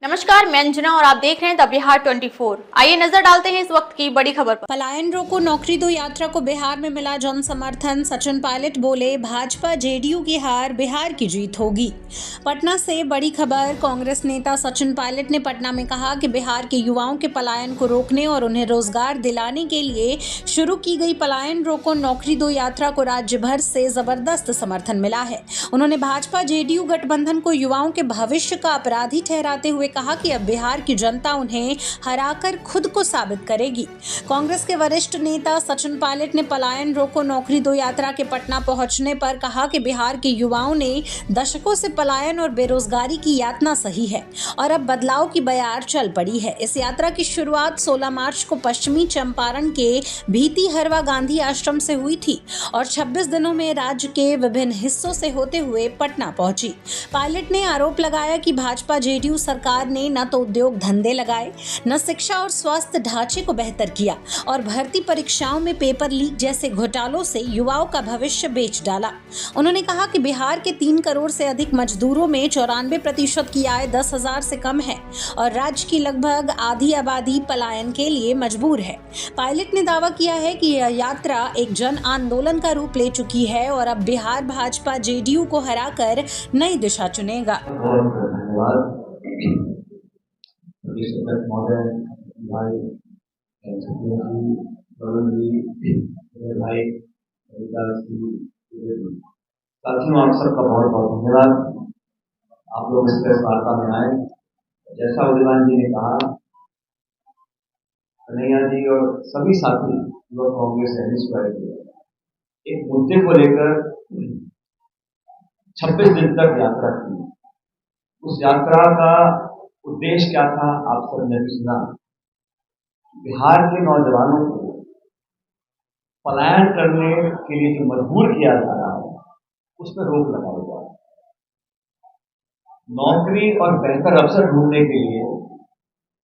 नमस्कार, मैं अंजना और आप देख रहे हैं द बिहार 24। आइए नजर डालते हैं इस वक्त की बड़ी खबर पर। पलायन रोको नौकरी दो यात्रा को बिहार में मिला जन समर्थन। सचिन पायलट बोले, भाजपा जेडीयू की हार बिहार की जीत होगी। पटना से बड़ी खबर। कांग्रेस नेता सचिन पायलट ने पटना में कहा कि बिहार के युवाओं के पलायन को रोकने और उन्हें रोजगार दिलाने के लिए शुरू की गई पलायन रोको नौकरी दो यात्रा को राज्य भर से जबरदस्त समर्थन मिला है। उन्होंने भाजपा जेडीयू गठबंधन को युवाओं के भविष्य का अपराधी ठहराते हुए कहा कि अब बिहार की जनता उन्हें हराकर खुद को साबित करेगी। कांग्रेस के वरिष्ठ नेता सचिन पायलट ने पलायन रोको नौकरी दो यात्रा के पटना पहुंचने पर कहा कि बिहार के युवाओं ने दशकों से पलायन और बेरोजगारी की यातना सही है और अब बदलाव की बयार चल पड़ी है। इस यात्रा की शुरुआत 16 मार्च को पश्चिमी चंपारण के भीती हरवा गांधी आश्रम से हुई थी और 26 दिनों में राज्य के विभिन्न हिस्सों से होते हुए पटना पहुंची। पायलट ने आरोप लगाया कि भाजपा जेडीयू सरकार ने न तो उद्योग धंधे लगाए, न शिक्षा और स्वास्थ्य ढांचे को बेहतर किया और भर्ती परीक्षाओं में पेपर लीक जैसे घोटालों से युवाओं का भविष्य बेच डाला। उन्होंने कहा कि बिहार के 3 करोड़ से अधिक मजदूरों में 94% की आय 10,000 से कम है और राज्य की लगभग आधी आबादी पलायन के लिए मजबूर है। पायलट ने दावा किया है कि यह यात्रा एक जन आंदोलन का रूप ले चुकी है और अब बिहार भाजपा जेडीयू को हराकर नई दिशा चुनेगा। साथियों, आप सबका बहुत बहुत धन्यवाद। आप लोग इस प्रेस वार्ता में आए। जैसा उदयमान जी ने कहा, कन्हैया जी और सभी साथी युवा कांग्रेस एक मुद्दे को लेकर 26 दिन तक यात्रा की। उस यात्रा का उद्देश्य क्या था, आप सबने भी सुना। बिहार के नौजवानों को पलायन करने के लिए जो मजबूर किया जा रहा है, उस पर रोक लगाई जाए। नौकरी और बेहतर अवसर ढूंढने के लिए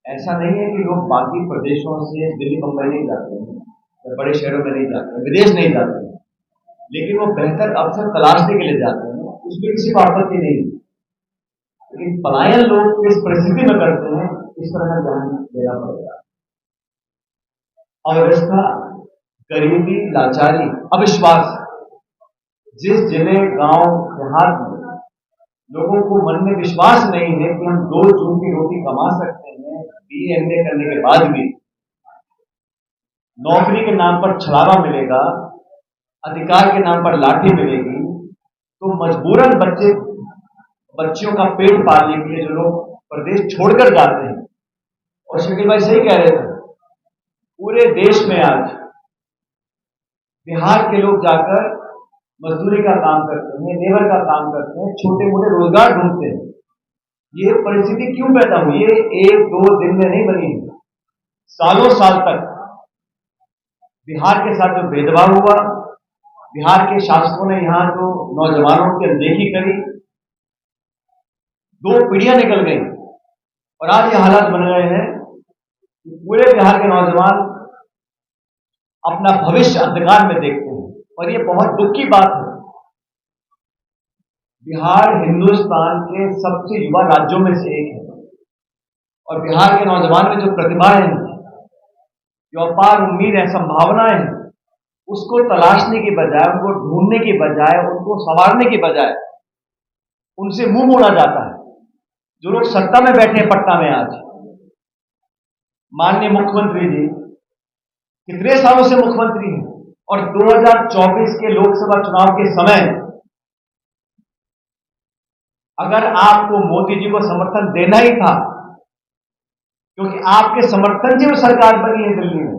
ऐसा नहीं है कि लोग बाकी प्रदेशों से दिल्ली मुंबई नहीं जाते हैं या बड़े शहरों में नहीं जाते हैं, विदेश नहीं जाते हैं, लेकिन वो बेहतर अवसर तलाशने के लिए जाते हैं। उसमें किसी को आपत्ति नहीं, लेकिन पलायन लोग किस परिस्थिति में करते हैं, इस तरह का ध्यान देना पड़ेगा। अव्यवस्था, गरीबी, लाचारी, अविश्वास, जिस जिले, गांव, देहात में लोगों को मन में विश्वास नहीं है कि हम 2 जून की रोटी कमा सकते हैं, BA MA करने के बाद भी नौकरी के नाम पर छलावा मिलेगा, अधिकार के नाम पर लाठी मिलेगी, तो मजबूरन बच्चियों का पेट पालने के लिए जो लोग प्रदेश छोड़कर जाते हैं। और शकील भाई सही कह रहे थे, पूरे देश में आज बिहार के लोग जाकर मजदूरी का काम करते हैं, लेबर का काम करते हैं, छोटे मोटे रोजगार ढूंढते हैं। ये परिस्थिति क्यों पैदा हुई? ये 1-2 दिन में नहीं बनी है। सालों साल तक बिहार के साथ जो भेदभाव हुआ, बिहार के शासकों ने यहाँ जो नौजवानों की अनदेखी करी, 2 पीढ़ियां निकल गई और आज ये हालात बन गए हैं कि पूरे बिहार के नौजवान अपना भविष्य अंधकार में देखते हैं। और ये बहुत दुख की बात है। बिहार हिंदुस्तान के सबसे युवा राज्यों में से एक है और बिहार के नौजवान में जो प्रतिभाएं हैं, जो अपार उम्मीद है, संभावनाएं हैं, उसको तलाशने की बजाय, उनको ढूंढने की बजाय, उनको संवारने की बजाय उनसे मुंह मोड़ा जाता है। जो लोग सत्ता में बैठे हैं पटना में आज, माननीय मुख्यमंत्री जी कितने सालों से मुख्यमंत्री हैं और 2024 के लोकसभा चुनाव के समय अगर आपको मोदी जी को समर्थन देना ही था, क्योंकि आपके समर्थन से वो सरकार बनी है दिल्ली में,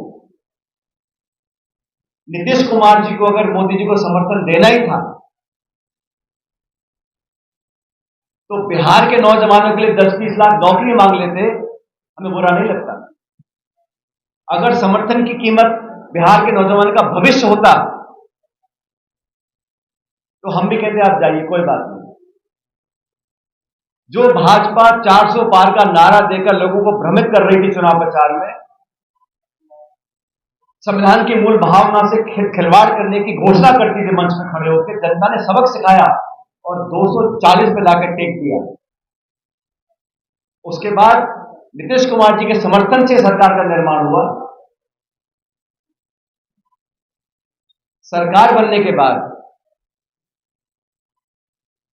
नीतीश कुमार जी को अगर मोदी जी को समर्थन देना ही था, तो बिहार के नौजवानों के लिए 10-20 लाख नौकरी मांग लेते, हमें बुरा नहीं लगता। अगर समर्थन की कीमत बिहार के नौजवान का भविष्य होता, तो हम भी कहते आप जाइए, कोई बात नहीं। जो भाजपा 400 पार का नारा देकर लोगों को भ्रमित कर रही थी चुनाव प्रचार में, संविधान की मूल भावना से खिलवाड़ करने की घोषणा करती थी मंच में खड़े होकर, जनता ने सबक सिखाया और 240 पे लाकर टेक दिया। उसके बाद नीतीश कुमार जी के समर्थन से सरकार का निर्माण हुआ। सरकार बनने के बाद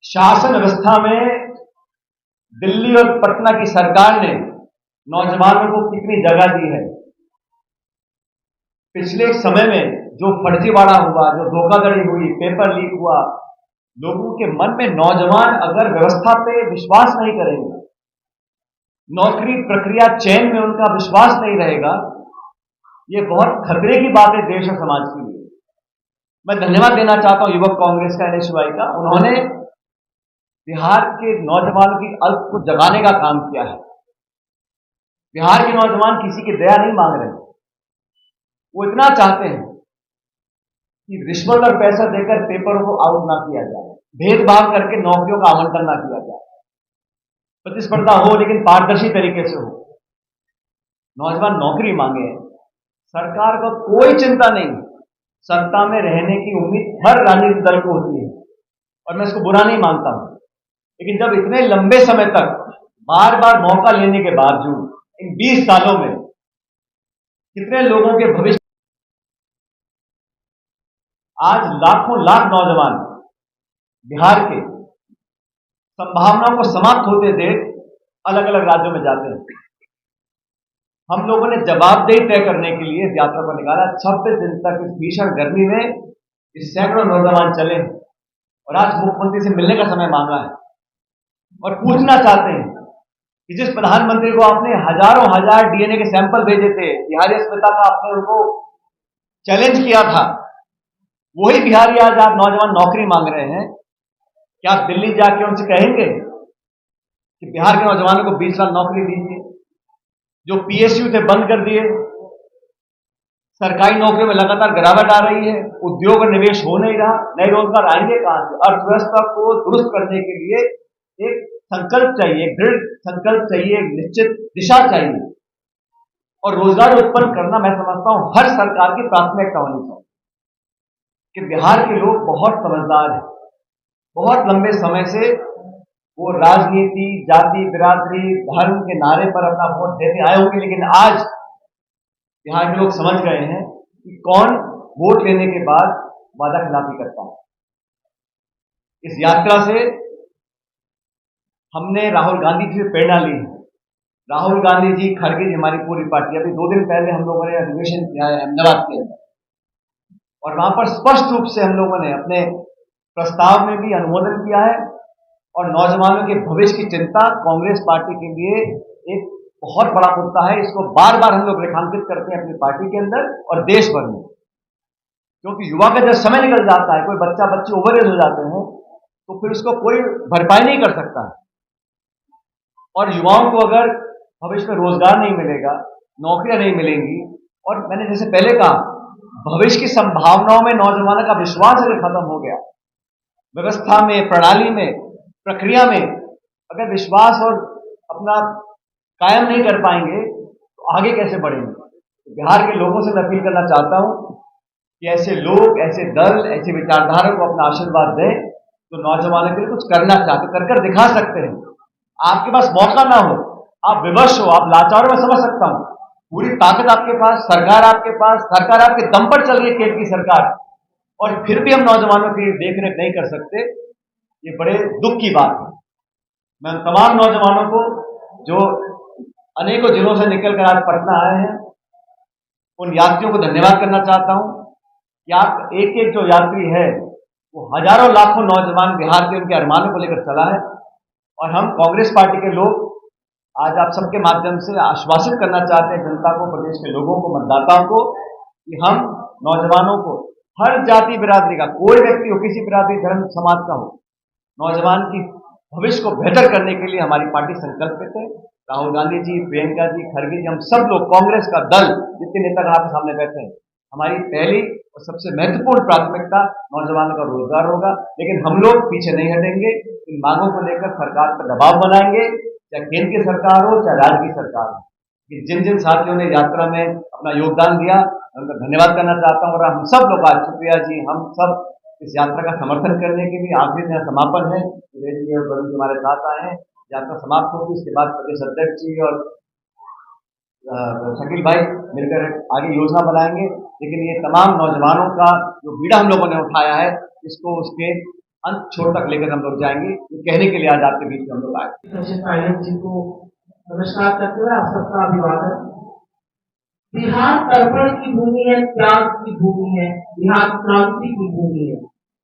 शासन व्यवस्था में दिल्ली और पटना की सरकार ने नौजवानों को कितनी जगह दी है। पिछले एक समय में जो फर्जीवाड़ा हुआ, जो धोखाधड़ी हुई, पेपर लीक हुआ, लोगों के मन में नौजवान अगर व्यवस्था पे विश्वास नहीं करेंगे, नौकरी प्रक्रिया चयन में उनका विश्वास नहीं रहेगा, ये बहुत खतरे की बात है देश और समाज के लिए। मैं धन्यवाद देना चाहता हूं युवक कांग्रेस का, NSY का। उन्होंने बिहार के नौजवानों की अल्प को जगाने का काम किया है। बिहार के नौजवान किसी की दया नहीं मांग रहे, वो इतना चाहते हैं कि रिश्वत और पैसा देकर पेपरों को आउट ना किया जाए, भेदभाव करके नौकरियों का आवंटन ना किया जाए, प्रतिस्पर्धा हो लेकिन पारदर्शी तरीके से हो। नौजवान नौकरी मांगे, सरकार को कोई चिंता नहीं, सत्ता में रहने की उम्मीद हर राजनीतिक दल को होती है और मैं इसको बुरा नहीं मानता हूं, लेकिन जब इतने लंबे समय तक बार बार मौका लेने के बावजूद इन 20 सालों में कितने लोगों के भविष्य, आज लाखों लाख नौजवान बिहार के संभावनाओं को समाप्त होते देख अलग अलग राज्यों में जाते हैं। हम लोगों ने जवाबदेही तय करने के लिए इस यात्रा को निकाला। 26 दिन तक इस भीषण गर्मी में इस सैकड़ों नौजवान चले और आज मुख्यमंत्री से मिलने का समय मांगा है और पूछना चाहते हैं कि जिस प्रधानमंत्री को आपने हजारों हजार DNA के सैंपल भेजे थे, बिहारी अस्मिता का आपने उनको चैलेंज किया था, वही बिहारी आज आप नौजवान नौकरी मांग रहे हैं। क्या आप दिल्ली जाके उनसे कहेंगे कि बिहार के नौजवानों को 20 साल नौकरी दीजिए? जो PSU थे बंद कर दिए, सरकारी नौकरियों में लगातार गिरावट आ रही है, उद्योग और निवेश हो नहीं रहा, नए रोजगार आएंगे कहां से? अर्थव्यवस्था को दुरुस्त करने के लिए एक संकल्प चाहिए, एक दृढ़ संकल्प चाहिए, एक निश्चित दिशा चाहिए और रोजगार उत्पन्न करना मैं समझता हूं हर सरकार की प्राथमिकता होनी चाहिए। कि बिहार के लोग बहुत समझदार हैं, बहुत लंबे समय से वो राजनीति, जाति, बिरादरी, धर्म के नारे पर अपना वोट देते आए होंगे, लेकिन आज बिहार के लोग समझ गए हैं कि कौन वोट लेने के बाद वादा खिलाफी करता है। इस यात्रा से हमने राहुल गांधी जी से प्रेरणा ली है। राहुल गांधी जी, खड़गे जी, हमारी पूरी पार्टी, अभी 2 दिन पहले हम लोगों ने अधिवेशन किया है अहमदाबाद के अंदर और वहां पर स्पष्ट रूप से हम लोगों ने अपने प्रस्ताव में भी अनुमोदन किया है और नौजवानों के भविष्य की चिंता कांग्रेस पार्टी के लिए एक बहुत बड़ा मुद्दा है। इसको बार बार हम लोग रेखांकित करते हैं अपनी पार्टी के अंदर और देश भर में, क्योंकि युवा का जब समय निकल जाता है, कोई बच्चा बच्ची ओवर एज हो जाते हैं, तो फिर उसको कोई भरपाई नहीं कर सकता है और युवाओं को अगर भविष्य में रोजगार नहीं मिलेगा, नौकरियां नहीं मिलेंगी और मैंने जैसे पहले कहा, भविष्य की संभावनाओं में नौजवानों का विश्वास अगर खत्म हो गया, व्यवस्था में, प्रणाली में, प्रक्रिया में अगर विश्वास और अपना कायम नहीं कर पाएंगे तो आगे कैसे बढ़ेंगे? तो बिहार के लोगों से मैं अपील करना चाहता हूं कि ऐसे लोग, ऐसे दल, ऐसे विचारधारा को अपना आशीर्वाद दें तो नौजवानों के लिए कुछ करना चाहते, कर दिखा सकते हैं। आपके पास मौका ना हो, आप विवश हो, आप लाचार हो, मैं समझ सकता हूं, पूरी ताकत आपके पास, सरकार आपके पास, सरकार आपके दम पर चल रही है, केंद्र की सरकार, और फिर भी हम नौजवानों की देखरेख नहीं कर सकते, ये बड़े दुख की बात है। मैं तमाम नौजवानों को जो अनेकों जिलों से निकलकर आज पटना आए हैं, उन यात्रियों को धन्यवाद करना चाहता हूं कि आप एक एक जो यात्री है वो हजारों लाखों नौजवान बिहार के उनके अरमानों को लेकर चला है और हम कांग्रेस पार्टी के लोग आज आप सबके माध्यम से आश्वासित करना चाहते हैं जनता को, प्रदेश के लोगों को, मतदाताओं को, कि हम नौजवानों को, हर जाति बिरादरी का, कोई व्यक्ति हो, किसी बिरादरी, धर्म, समाज का हो, नौजवान की भविष्य को बेहतर करने के लिए हमारी पार्टी संकल्पित है। राहुल गांधी जी, प्रियंका जी, खड़गे जी, हम सब लोग कांग्रेस का दल, जितने नेता आपके सामने बैठे हैं, हमारी पहली और सबसे महत्वपूर्ण प्राथमिकता नौजवानों का रोजगार होगा, लेकिन हम लोग पीछे नहीं हटेंगे। इन मांगों को लेकर सरकार पर दबाव बनाएंगे, चाहे केंद्र की सरकार हो, चाहे राज्य की सरकार हो। कि जिन जिन साथियों ने यात्रा में अपना योगदान दिया, उनका धन्यवाद करना चाहता हूँ और हम सब लोग आज, सुप्रिया जी, हम सब इस यात्रा का समर्थन करने के लिए आखिरी दिन समापन है, सुरेश जी और वरुण जी हमारे साथ आए हैं। यात्रा समाप्त होगी। इसके बाद प्रदेश अध्यक्ष जी और शकील भाई मिलकर आगे योजना बनाएंगे। लेकिन ये तमाम नौजवानों का जो बीड़ा हम लोगों ने उठाया है, इसको उसके अंत छोर तक लेकर हम लोग जाएंगे। ये कहने के लिए आज आपके बीच में हम लोग आए। सचिन पायलट जी को नमस्कार करते हुए आप सबका अभिवादन। बिहार तर्पण की भूमि है, त्याग की भूमि है, बिहार क्रांति की भूमि है।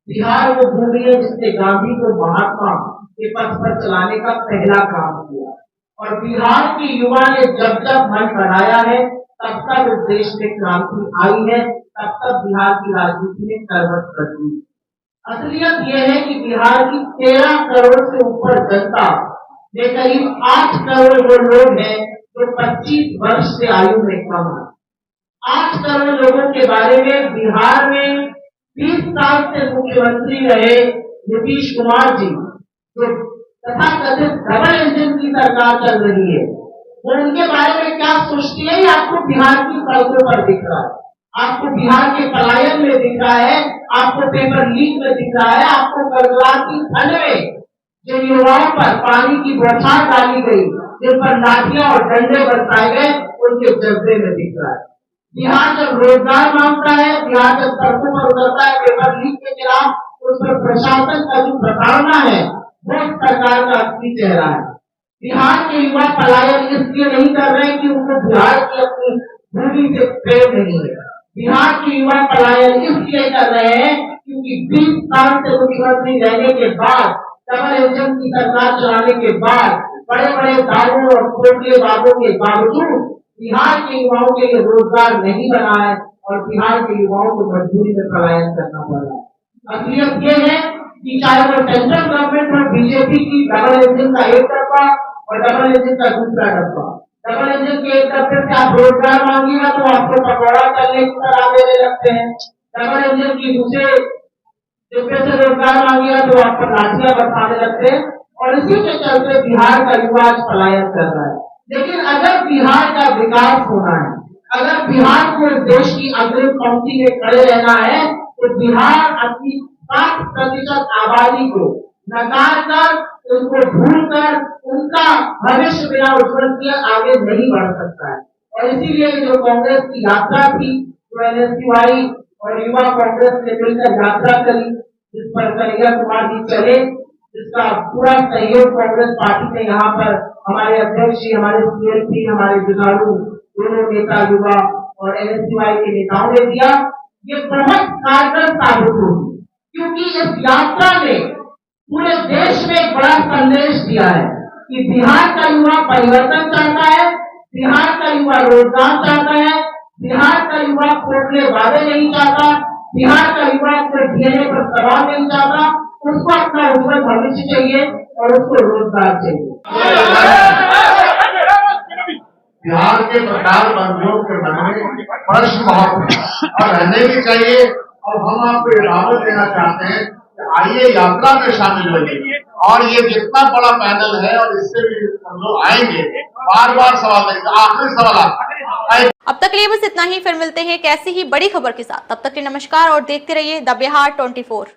बिहार वो भूमि है जिसने गांधी को महात्मा के पथ पर चलाने का पहला काम किया, और बिहार के युवा ने जब जब मन बनाया है तब तक उस देश में क्रांति आई है, तब तक बिहार की राजनीति में करवट बदली। असलियत यह है कि बिहार की 13 करोड़ से ऊपर जनता में करीब 8 करोड़ वो लोग हैं जो 25 वर्ष से आयु में कम है। 8 करोड़ लोगों के बारे में बिहार में 20 साल से मुख्यमंत्री रहे नीतीश कुमार जी, जो तथा कथित डबल इंजन की सरकार चल रही है, वो उनके बारे में क्या सोचती है, आपको बिहार की सड़कों पर दिख रहा है, आपको बिहार के पलायन में दिख रहा है, आपको पेपर लीक में दिख रहा है, आपको करगलार की ठंड में जो युवाओं पर पानी की बौछार डाली गई, जिन पर लाठियां और डंडे बरसाए गए, उनके जज्बे में दिख रहा है। बिहार जब रोजगार मांगता है, बिहार जब सड़कों पर उतरता है पेपर लीक के खिलाफ, उस पर प्रशासन का जो प्रताड़ना है वो सरकार का असली चेहरा है। बिहार के युवा पलायन इसलिए नहीं कर रहे कि उनको बिहार की अपनी भूमि से प्रेम नहीं है। बिहार के युवा पलायन इसलिए कर रहे हैं क्योंकि 20 साल से मुख्यमंत्री रहने के बाद, डबल इंजन की सरकार चलाने के बाद, बड़े बड़े दावों और खोखले वादों के बावजूद बिहार के युवाओं के लिए रोजगार नहीं बना है, और बिहार के युवाओं को मजबूरी में पलायन करना पड़ रहा है। असलियत ये है कि चाहे वो सेंट्रल गवर्नमेंट और बीजेपी की डबल इंजन का एक डब्बा और डबल इंजन का दूसरा डब्बा, डबल इंजन के एक डब्बे से आप रोजगार मांगिएगा तो आपको पकौड़ा चलने की तरह देने लगते हैं, डबल इंजन की दूसरे डिब्बे से रोजगार मांगिएगा तो आप पर लाठियां बरसाने लगते हैं, और इसी के चलते बिहार का युवा आज पलायन कर रहा है। लेकिन अगर बिहार का विकास होना है, अगर बिहार को देश की अग्रिम पंक्ति में खड़े रहना है, तो बिहार अपनी 60% आबादी को नकार कर, उनको भूल कर, उनका भविष्य बिना उज्जवल किए आगे नहीं बढ़ सकता है। और इसीलिए जो कांग्रेस की यात्रा थी, जो NSUI और युवा कांग्रेस ने मिलकर यात्रा करी, जिस पर कन्हैया कुमार जी चले, जिसका पूरा सहयोग कांग्रेस पार्टी ने यहाँ पर हमारे अध्यक्ष जी, हमारे CLP, हमारे जुझारू दोनों नेता युवा और NSUI के नेताओं ने दिया, ये बहुत कारगर साबित होगी, क्योंकि इस यात्रा ने पूरे देश में एक बड़ा संदेश दिया है कि बिहार का युवा परिवर्तन चाहता है, बिहार का युवा रोजगार चाहता है, बिहार का युवा खोखले वादे नहीं चाहता, बिहार का युवा अपने DNA पर सवाल नहीं चाहता, उसको अपना उज्जवल भविष्य चाहिए और उसको रोजगार चाहिए। बिहार के प्रचार बंदियों के मन में प्रश्न बहुत और रहने भी चाहिए, और हम आपको ये दावत देना चाहते हैं कि आइए यात्रा में शामिल होइए, और ये जितना बड़ा पैनल है और इससे भी हम लोग आएंगे, बार बार सवाल करेंगे। आखिरी सवाल अब तक के लिए बस इतना ही, फिर मिलते हैं कैसी ही बड़ी खबर के साथ। तब तक के लिए नमस्कार और देखते रहिए द बिहार 24।